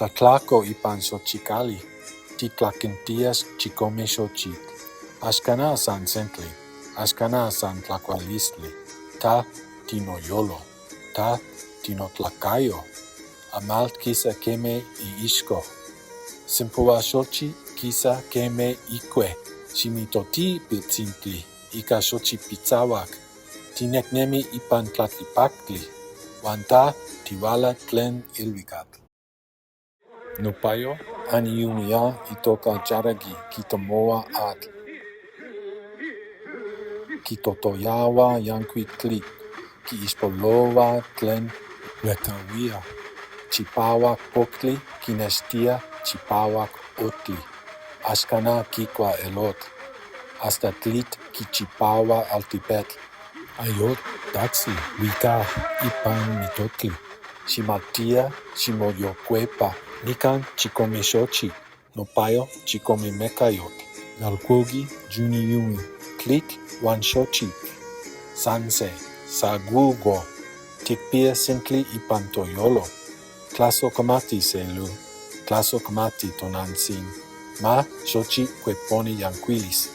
Tlatlako ipan xochikali, titlakentías chikome xochitl. Axkanah san sentli, axkanah san tlakualistli. Ta tinoyolo, ta tinotlakayo. Amal kisa keme iixko. Simpoa xochi kisa keme ikue. Ximitoti piltzintli, ika xochipitzauak. Tineknemi ipan tlatlipaktli, uan ta tiuala tlen iluikak. Nopayo aniunia itoka Charaki kitomoa atl. Kitotoyawa yankuik tlik, kiixpoloa tlen uekauia. Chipauak poktli kinextia chipauak otli. Axkanah kikua elotl. Hasta tlit kichipaua altipetl. Ayot, taksi, wika ipan mitotli. Ximatia, ximoyokuepa. Nikan chikome xochitl, nopayo chikome mekayotl. Nalkuoki yuniumi, tlit uan xochitl. Sanse, sagugo. Tikpia sentli ipan toyolo. Tlasokamati selu, tlasokamati tonantzin. Ma xochi kueponi yankuilis.